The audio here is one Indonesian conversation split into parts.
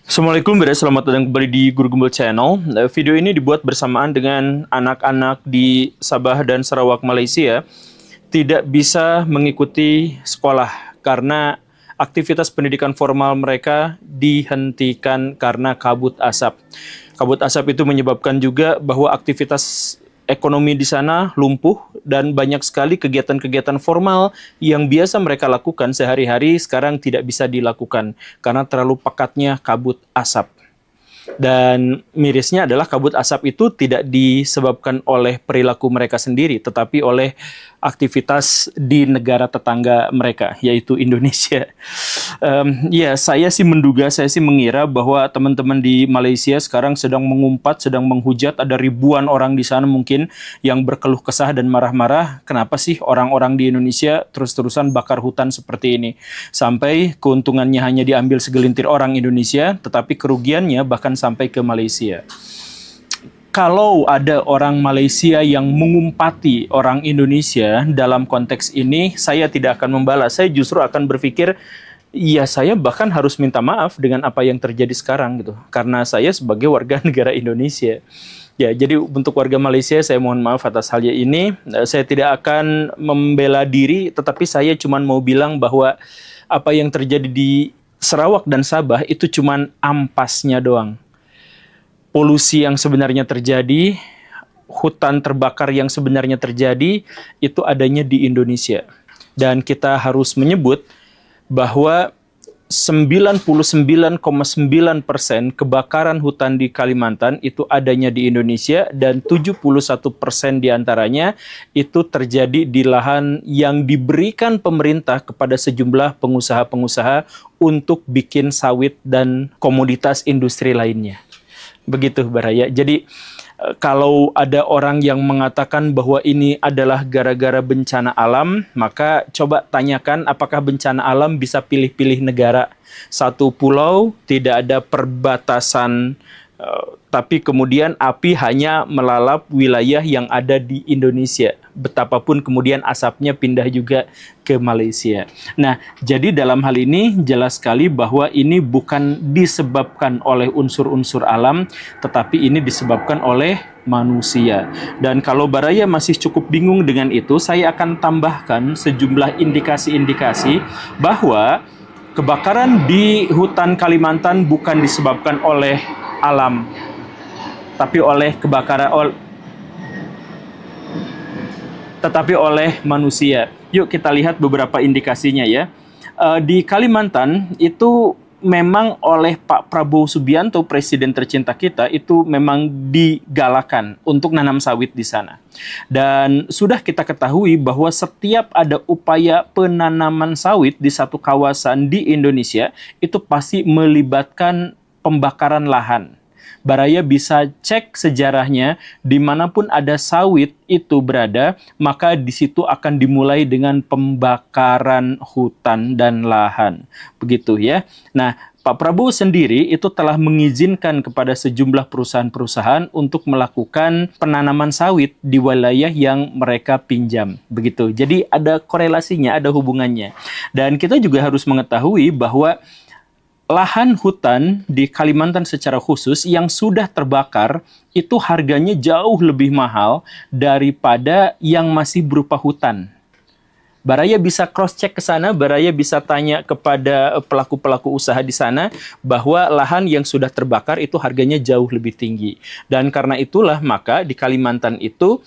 Assalamualaikum, selamat datang kembali di Guru Gembel Channel. Video ini dibuat bersamaan dengan anak-anak di Sabah dan Sarawak, Malaysia tidak bisa mengikuti sekolah karena aktivitas pendidikan formal mereka dihentikan karena kabut asap. Kabut asap itu menyebabkan juga bahwa aktivitas ekonomi di sana lumpuh dan banyak sekali kegiatan-kegiatan formal yang biasa mereka lakukan sehari-hari sekarang tidak bisa dilakukan karena terlalu pekatnya kabut asap. Dan mirisnya adalah kabut asap itu tidak disebabkan oleh perilaku mereka sendiri, tetapi oleh aktivitas di negara tetangga mereka, yaitu Indonesia. Ya, saya sih menduga, saya sih mengira bahwa teman-teman di Malaysia sekarang sedang mengumpat, sedang menghujat, ada ribuan orang di sana mungkin yang berkeluh kesah dan marah-marah. Kenapa sih orang-orang di Indonesia terus-terusan bakar hutan seperti ini? Sampai keuntungannya hanya diambil segelintir orang Indonesia, tetapi kerugiannya bahkan sampai ke Malaysia. Kalau ada orang Malaysia yang mengumpati orang Indonesia dalam konteks ini, saya tidak akan membalas. Saya justru akan berpikir, ya saya bahkan harus minta maaf dengan apa yang terjadi sekarang gitu. Karena saya sebagai warga negara Indonesia. Ya, jadi untuk warga Malaysia saya mohon maaf atas hal ini. Saya tidak akan membela diri, tetapi saya cuma mau bilang bahwa apa yang terjadi di Sarawak dan Sabah itu cuma ampasnya doang. Polusi yang sebenarnya terjadi, hutan terbakar yang sebenarnya terjadi, itu adanya di Indonesia. Dan kita harus menyebut bahwa 99,9% kebakaran hutan di Kalimantan itu adanya di Indonesia dan 71% diantaranya itu terjadi di lahan yang diberikan pemerintah kepada sejumlah pengusaha-pengusaha untuk bikin sawit dan komoditas industri lainnya. Begitu, Baraya. Jadi kalau ada orang yang mengatakan bahwa ini adalah gara-gara bencana alam, maka coba tanyakan apakah bencana alam bisa pilih-pilih negara. Satu pulau tidak ada perbatasan, tapi kemudian api hanya melalap wilayah yang ada di Indonesia. Betapapun kemudian asapnya pindah juga ke Malaysia. Nah, jadi dalam hal ini jelas sekali bahwa ini bukan disebabkan oleh unsur-unsur alam, tetapi ini disebabkan oleh manusia. Dan kalau Baraya masih cukup bingung dengan itu, saya akan tambahkan sejumlah indikasi-indikasi bahwa kebakaran di hutan Kalimantan bukan disebabkan oleh alam, tapi oleh oleh manusia. Yuk kita lihat beberapa indikasinya ya. Di Kalimantan itu memang oleh Pak Prabowo Subianto, presiden tercinta kita, itu memang digalakan untuk nanam sawit di sana. Dan sudah kita ketahui bahwa setiap ada upaya penanaman sawit di satu kawasan di Indonesia, itu pasti melibatkan pembakaran lahan. Baraya bisa cek sejarahnya, dimanapun ada sawit itu berada, maka di situ akan dimulai dengan pembakaran hutan dan lahan. Begitu ya. Nah, Pak Prabowo sendiri itu telah mengizinkan kepada sejumlah perusahaan-perusahaan untuk melakukan penanaman sawit di wilayah yang mereka pinjam. Begitu. Jadi ada korelasinya, ada hubungannya. Dan kita juga harus mengetahui bahwa lahan hutan di Kalimantan secara khusus yang sudah terbakar itu harganya jauh lebih mahal daripada yang masih berupa hutan. Baraya bisa cross-check ke sana, Baraya bisa tanya kepada pelaku-pelaku usaha di sana bahwa lahan yang sudah terbakar itu harganya jauh lebih tinggi. Dan karena itulah maka di Kalimantan itu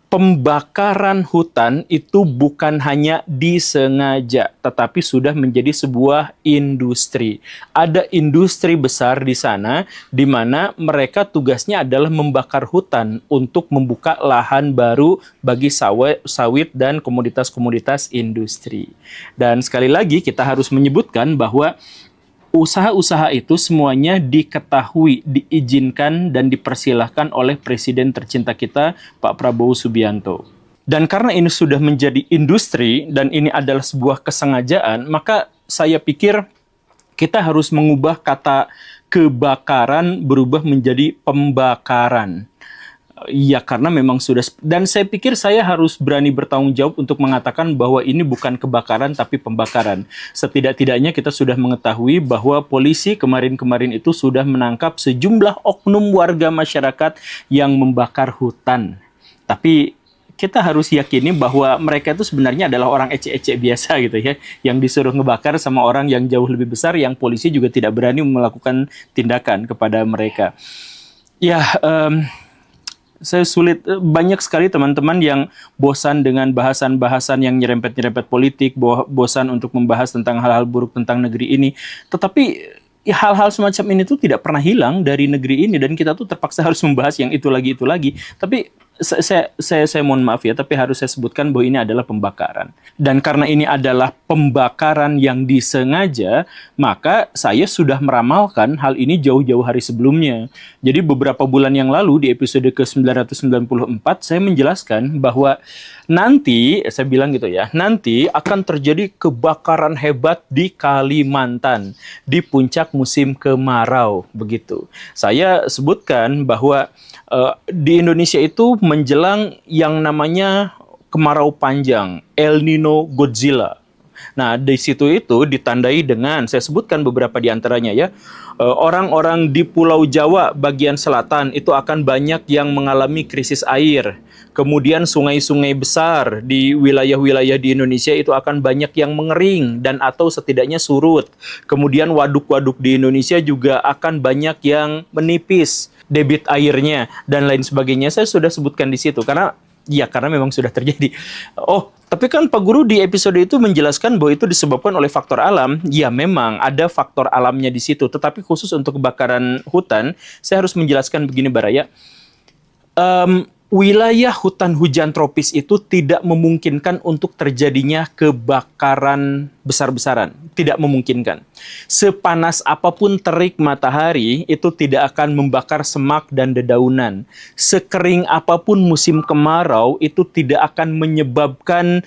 pembakaran hutan itu bukan hanya disengaja, tetapi sudah menjadi sebuah industri. Ada industri besar di sana, di mana mereka tugasnya adalah membakar hutan untuk membuka lahan baru bagi sawit dan komoditas-komoditas industri. Dan sekali lagi kita harus menyebutkan bahwa usaha-usaha itu semuanya diketahui, diizinkan, dan dipersilahkan oleh Presiden tercinta kita, Pak Prabowo Subianto. Dan karena ini sudah menjadi industri, dan ini adalah sebuah kesengajaan, maka saya pikir kita harus mengubah kata kebakaran berubah menjadi pembakaran. Ya karena memang sudah, dan saya pikir saya harus berani bertanggung jawab untuk mengatakan bahwa ini bukan kebakaran tapi pembakaran. Setidak-tidaknya kita sudah mengetahui bahwa polisi kemarin-kemarin itu sudah menangkap sejumlah oknum warga masyarakat yang membakar hutan. Tapi kita harus yakini bahwa mereka itu sebenarnya adalah orang ecek-ecek biasa gitu ya, yang disuruh ngebakar sama orang yang jauh lebih besar, yang polisi juga tidak berani melakukan tindakan kepada mereka. Ya, saya sulit, banyak sekali teman-teman yang bosan dengan bahasan-bahasan yang nyerempet-nyerempet politik, bosan untuk membahas tentang hal-hal buruk tentang negeri ini. Tetapi ya, hal-hal semacam ini tuh tidak pernah hilang dari negeri ini, dan kita tuh terpaksa harus membahas yang itu lagi, itu lagi. Tapi saya mohon maaf ya, tapi harus saya sebutkan bahwa ini adalah pembakaran. Dan karena ini adalah pembakaran yang disengaja, maka saya sudah meramalkan hal ini jauh-jauh hari sebelumnya. Jadi beberapa bulan yang lalu di episode ke-994 saya menjelaskan bahwa nanti, saya bilang gitu ya, nanti akan terjadi kebakaran hebat di Kalimantan di puncak musim kemarau, begitu. Saya sebutkan bahwa di Indonesia itu menjelang yang namanya kemarau panjang, El Nino Godzilla. Nah, di situ itu ditandai dengan, saya sebutkan beberapa di antaranya ya, orang-orang di Pulau Jawa bagian selatan itu akan banyak yang mengalami krisis air. Kemudian sungai-sungai besar di wilayah-wilayah di Indonesia itu akan banyak yang mengering dan atau setidaknya surut. Kemudian waduk-waduk di Indonesia juga akan banyak yang menipis debit airnya dan lain sebagainya. Saya sudah sebutkan di situ karena memang sudah terjadi. Oh, tapi kan Pak Guru di episode itu menjelaskan bahwa itu disebabkan oleh faktor alam. Ya, memang ada faktor alamnya di situ. Tetapi khusus untuk kebakaran hutan, saya harus menjelaskan begini, Baraya. Wilayah hutan hujan tropis itu tidak memungkinkan untuk terjadinya kebakaran besar-besaran. Tidak memungkinkan. Sepanas apapun terik matahari, itu tidak akan membakar semak dan dedaunan. Sekering apapun musim kemarau, itu tidak akan menyebabkan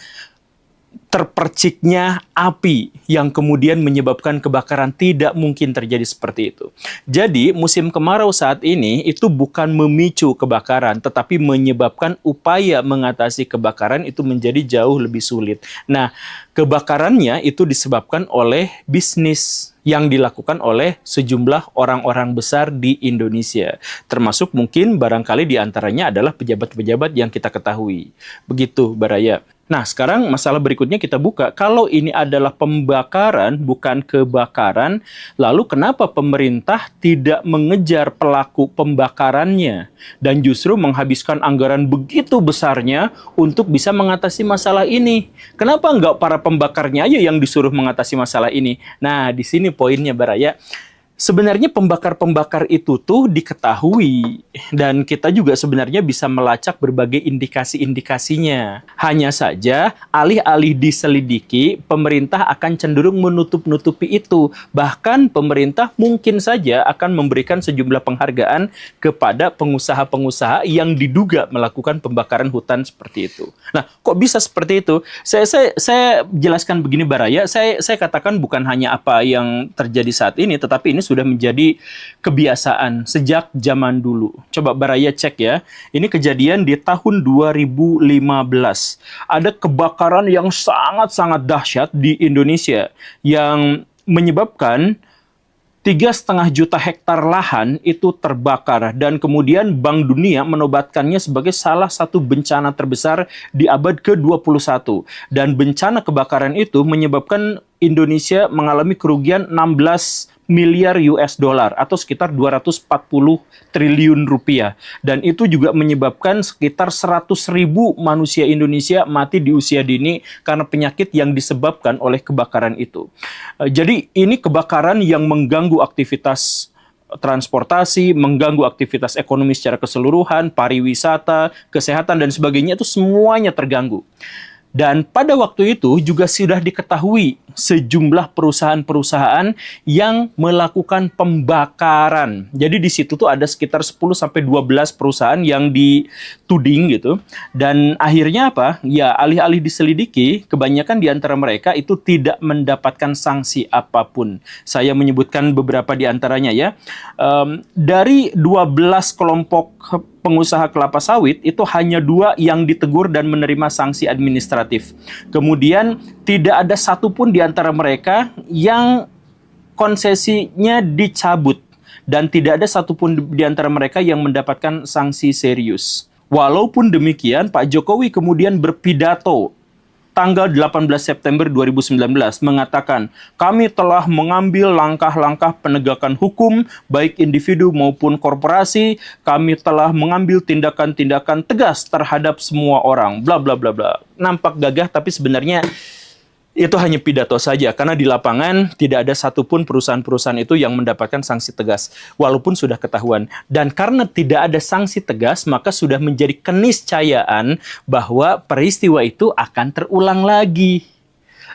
terperciknya api yang kemudian menyebabkan kebakaran. Tidak mungkin terjadi seperti itu. Jadi musim kemarau saat ini itu bukan memicu kebakaran, tetapi menyebabkan upaya mengatasi kebakaran itu menjadi jauh lebih sulit. Nah, kebakarannya itu disebabkan oleh bisnis yang dilakukan oleh sejumlah orang-orang besar di Indonesia. Termasuk mungkin barangkali diantaranya adalah pejabat-pejabat yang kita ketahui. Begitu, Baraya. Nah, sekarang masalah berikutnya kita buka. Kalau ini adalah pembakaran, bukan kebakaran, lalu kenapa pemerintah tidak mengejar pelaku pembakarannya dan justru menghabiskan anggaran begitu besarnya untuk bisa mengatasi masalah ini? Kenapa nggak para pembakarnya aja yang disuruh mengatasi masalah ini? Nah, di sini poinnya, Baraya. Sebenarnya pembakar-pembakar itu tuh diketahui dan kita juga sebenarnya bisa melacak berbagai indikasi-indikasinya. Hanya saja alih-alih diselidiki, pemerintah akan cenderung menutup-nutupi itu. Bahkan pemerintah mungkin saja akan memberikan sejumlah penghargaan kepada pengusaha-pengusaha yang diduga melakukan pembakaran hutan seperti itu. Nah, kok bisa seperti itu? Saya jelaskan begini, Baraya. Saya katakan bukan hanya apa yang terjadi saat ini, tetapi ini sudah menjadi kebiasaan sejak zaman dulu. Coba Baraya cek ya. Ini kejadian di tahun 2015. Ada kebakaran yang sangat-sangat dahsyat di Indonesia yang menyebabkan 3,5 juta hektar lahan itu terbakar, dan kemudian Bank Dunia menobatkannya sebagai salah satu bencana terbesar di abad ke-21. Dan bencana kebakaran itu menyebabkan Indonesia mengalami kerugian 16 miliar US dollar atau sekitar 240 triliun rupiah. Dan itu juga menyebabkan sekitar 100.000 manusia Indonesia mati di usia dini karena penyakit yang disebabkan oleh kebakaran itu. Jadi ini kebakaran yang mengganggu aktivitas transportasi, mengganggu aktivitas ekonomi secara keseluruhan, pariwisata, kesehatan, dan sebagainya, itu semuanya terganggu. Dan pada waktu itu juga sudah diketahui sejumlah perusahaan-perusahaan yang melakukan pembakaran. Jadi di situ tuh ada sekitar 10-12 perusahaan yang dituding gitu. Dan akhirnya apa? Ya, alih-alih diselidiki, kebanyakan di antara mereka itu tidak mendapatkan sanksi apapun. Saya menyebutkan beberapa di antaranya ya. Dari 12 kelompok pengusaha kelapa sawit itu hanya 2 yang ditegur dan menerima sanksi administratif. Kemudian tidak ada satupun di antara mereka yang konsesinya dicabut. Dan tidak ada satupun di antara mereka yang mendapatkan sanksi serius. Walaupun demikian, Pak Jokowi kemudian berpidato tanggal 18 September 2019 mengatakan, kami telah mengambil langkah-langkah penegakan hukum, baik individu maupun korporasi, kami telah mengambil tindakan-tindakan tegas terhadap semua orang, bla bla bla bla. Nampak gagah, tapi sebenarnya itu hanya pidato saja, karena di lapangan tidak ada satupun perusahaan-perusahaan itu yang mendapatkan sanksi tegas, walaupun sudah ketahuan. Dan karena tidak ada sanksi tegas, maka sudah menjadi keniscayaan bahwa peristiwa itu akan terulang lagi.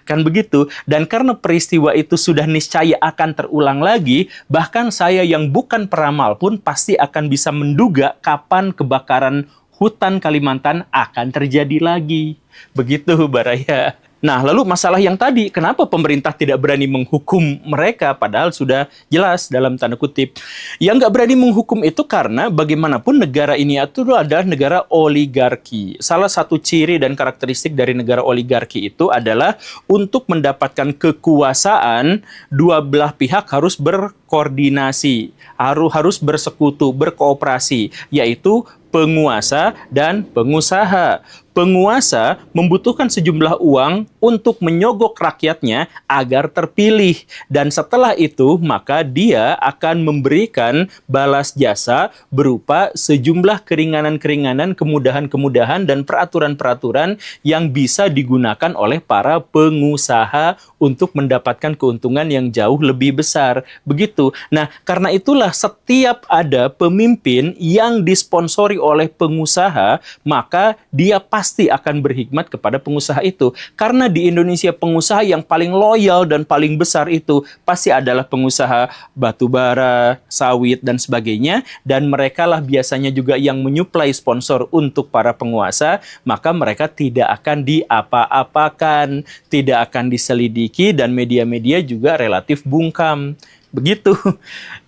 Kan begitu? Dan karena peristiwa itu sudah niscaya akan terulang lagi, bahkan saya yang bukan peramal pun pasti akan bisa menduga kapan kebakaran hutan Kalimantan akan terjadi lagi. Begitu, Baraya. Nah, lalu masalah yang tadi, kenapa pemerintah tidak berani menghukum mereka, padahal sudah jelas dalam tanda kutip. Yang nggak berani menghukum itu karena bagaimanapun negara ini itu adalah negara oligarki. Salah satu ciri dan karakteristik dari negara oligarki itu adalah untuk mendapatkan kekuasaan, dua belah pihak harus berkoordinasi, harus bersekutu, berkooperasi, yaitu penguasa dan pengusaha. Penguasa membutuhkan sejumlah uang untuk menyogok rakyatnya agar terpilih. Dan setelah itu, maka dia akan memberikan balas jasa berupa sejumlah keringanan-keringanan, kemudahan-kemudahan, dan peraturan-peraturan yang bisa digunakan oleh para pengusaha untuk mendapatkan keuntungan yang jauh lebih besar. Begitu. Nah, karena itulah setiap ada pemimpin yang disponsori oleh pengusaha, maka dia pasti akan berhikmat kepada pengusaha itu. Karena di Indonesia pengusaha yang paling loyal dan paling besar itu pasti adalah pengusaha batu bara, sawit, dan sebagainya. Dan mereka lah biasanya juga yang menyuplai sponsor untuk para penguasa, maka mereka tidak akan diapa-apakan, tidak akan diselidiki, dan media-media juga relatif bungkam. Begitu.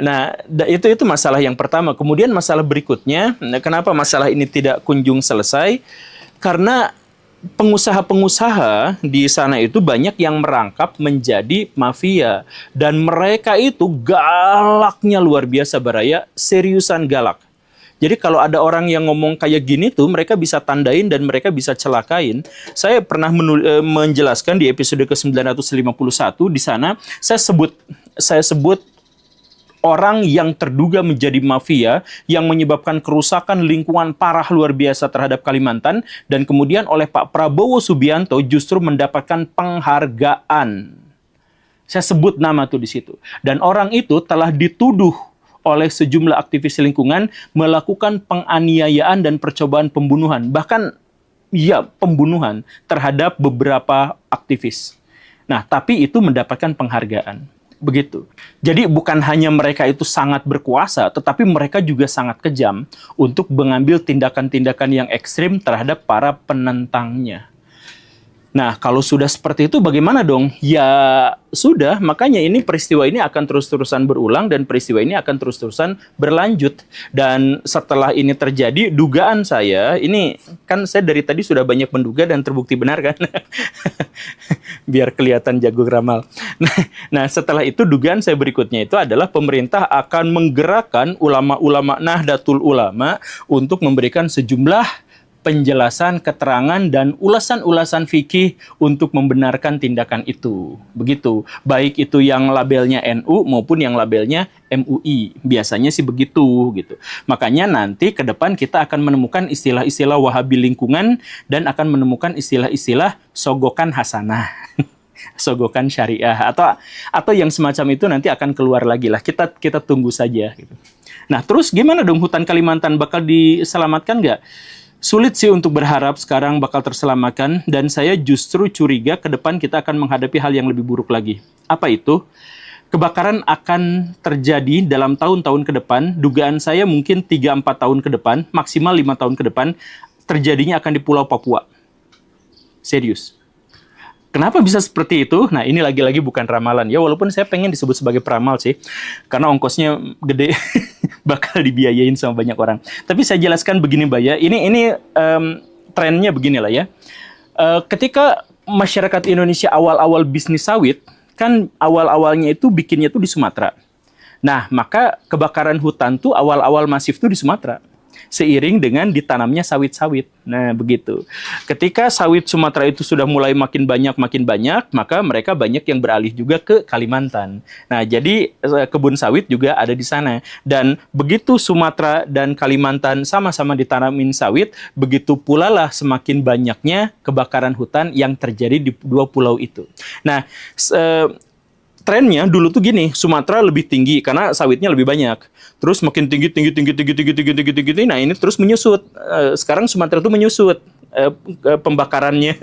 Nah, itu masalah yang pertama. Kemudian masalah berikutnya, kenapa masalah ini tidak kunjung selesai? Karena pengusaha-pengusaha di sana itu banyak yang merangkap menjadi mafia. Dan mereka itu galaknya luar biasa, Baraya. Seriusan galak. Jadi kalau ada orang yang ngomong kayak gini tuh, mereka bisa tandain dan mereka bisa celakain. Saya pernah menjelaskan di episode ke-951 di sana, saya sebut orang yang terduga menjadi mafia yang menyebabkan kerusakan lingkungan parah luar biasa terhadap Kalimantan, dan kemudian oleh Pak Prabowo Subianto justru mendapatkan penghargaan. Saya sebut nama tuh di situ. Dan orang itu telah dituduh oleh sejumlah aktivis lingkungan melakukan penganiayaan dan percobaan pembunuhan, bahkan ya pembunuhan terhadap beberapa aktivis. Nah, tapi itu mendapatkan penghargaan. Begitu. Jadi bukan hanya mereka itu sangat berkuasa, tetapi mereka juga sangat kejam untuk mengambil tindakan-tindakan yang ekstrim terhadap para penentangnya. Nah, kalau sudah seperti itu bagaimana dong? Ya sudah, makanya ini peristiwa ini akan terus-terusan berulang dan peristiwa ini akan terus-terusan berlanjut. Dan setelah ini terjadi, dugaan saya, ini kan saya dari tadi sudah banyak menduga dan terbukti benar kan? Biar kelihatan jago ramal. Nah, setelah itu dugaan saya berikutnya itu adalah pemerintah akan menggerakkan ulama-ulama Nahdlatul Ulama untuk memberikan sejumlah penjelasan, keterangan, dan ulasan-ulasan fikih untuk membenarkan tindakan itu. Begitu. Baik itu yang labelnya NU maupun yang labelnya MUI. Biasanya sih begitu. Gitu. Makanya nanti ke depan kita akan menemukan istilah-istilah Wahabi lingkungan dan akan menemukan istilah-istilah sogokan hasanah. Sogokan syariah. Atau yang semacam itu nanti akan keluar lagi lah. Kita tunggu saja. Gitu. Nah, terus gimana dong hutan Kalimantan? Bakal diselamatkan nggak? Sulit sih untuk berharap sekarang bakal terselamatkan, dan saya justru curiga ke depan kita akan menghadapi hal yang lebih buruk lagi. Apa itu? Kebakaran akan terjadi dalam tahun-tahun ke depan, dugaan saya mungkin 3-4 tahun ke depan, maksimal 5 tahun ke depan, terjadinya akan di Pulau Papua. Serius. Kenapa bisa seperti itu? Nah, ini lagi-lagi bukan ramalan. Ya, walaupun saya pengen disebut sebagai peramal sih, karena ongkosnya gede. bakal dibiayain sama banyak orang. Tapi saya jelaskan begini Mbak ya, ini trennya beginilah ya. Ketika masyarakat Indonesia awal-awal bisnis sawit, kan awal-awalnya itu bikinnya tuh di Sumatera. Nah, maka kebakaran hutan tuh awal-awal masif tuh di Sumatera. Seiring dengan ditanamnya sawit-sawit. Nah, begitu. Ketika sawit Sumatera itu sudah mulai makin banyak, maka mereka banyak yang beralih juga ke Kalimantan. Nah, jadi kebun sawit juga ada di sana. Dan begitu Sumatera dan Kalimantan sama-sama ditanamin sawit, begitu pula lah semakin banyaknya kebakaran hutan yang terjadi di dua pulau itu. Nah, trennya dulu tuh gini, Sumatera lebih tinggi karena sawitnya lebih banyak. Terus makin tinggi. Nah, ini terus menyusut. Sekarang Sumatera tuh menyusut pembakarannya.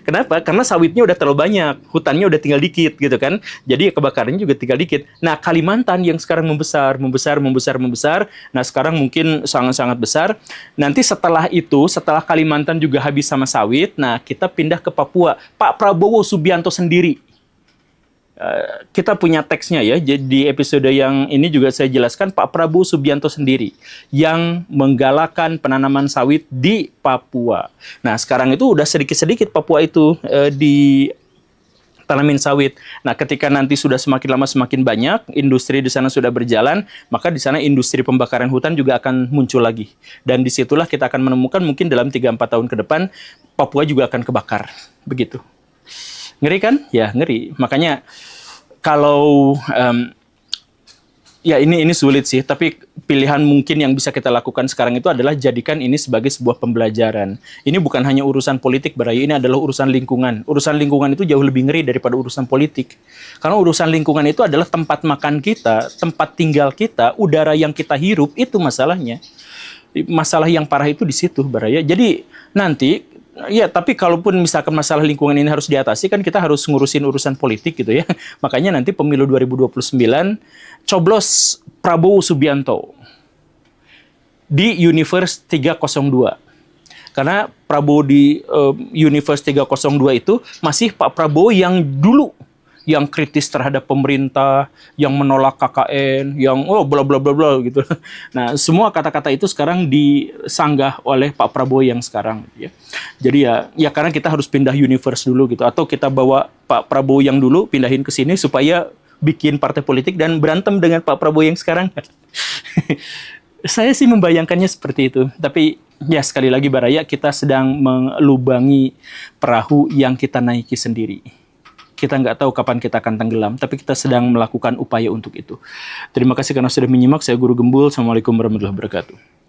Kenapa? Karena sawitnya udah terlalu banyak, hutannya udah tinggal dikit gitu kan. Jadi kebakarannya juga tinggal dikit. Nah, Kalimantan yang sekarang membesar. Nah, sekarang mungkin sangat-sangat besar. Nanti setelah itu, setelah Kalimantan juga habis sama sawit, nah kita pindah ke Papua. Pak Prabowo Subianto sendiri. Kita punya teksnya ya, jadi di episode yang ini juga saya jelaskan Pak Prabowo Subianto sendiri yang menggalakkan penanaman sawit di Papua. Nah, sekarang itu udah sedikit-sedikit Papua itu ditanamin sawit. Nah, ketika nanti sudah semakin lama semakin banyak, industri di sana sudah berjalan, maka di sana industri pembakaran hutan juga akan muncul lagi. Dan disitulah kita akan menemukan mungkin dalam 3-4 tahun ke depan, Papua juga akan kebakar. Begitu. Ngeri kan? Ya, ngeri. Makanya kalau ya ini sulit sih, tapi pilihan mungkin yang bisa kita lakukan sekarang itu adalah jadikan ini sebagai sebuah pembelajaran. Ini bukan hanya urusan politik, Barayu, ini adalah urusan lingkungan. Urusan lingkungan itu jauh lebih ngeri daripada urusan politik. Karena urusan lingkungan itu adalah tempat makan kita, tempat tinggal kita, udara yang kita hirup, itu masalahnya. Masalah yang parah itu di situ, Baraya. Jadi nanti ya, tapi kalaupun misalkan masalah lingkungan ini harus diatasi, kan kita harus ngurusin urusan politik gitu ya. Makanya nanti pemilu 2029, coblos Prabowo Subianto di Universe 302. Karena Prabowo di Universe 302 itu masih Pak Prabowo yang dulu, yang kritis terhadap pemerintah, yang menolak KKN, yang bla bla bla bla gitu. Nah, semua kata-kata itu sekarang disanggah oleh Pak Prabowo yang sekarang ya. Jadi ya karena kita harus pindah universe dulu gitu, atau kita bawa Pak Prabowo yang dulu pindahin ke sini supaya bikin partai politik dan berantem dengan Pak Prabowo yang sekarang. Saya sih membayangkannya seperti itu. Tapi ya sekali lagi Baraya, kita sedang melubangi perahu yang kita naiki sendiri. Kita nggak tahu kapan kita akan tenggelam, tapi kita sedang melakukan upaya untuk itu. Terima kasih karena sudah menyimak. Saya Guru Gembul. Assalamualaikum warahmatullahi wabarakatuh.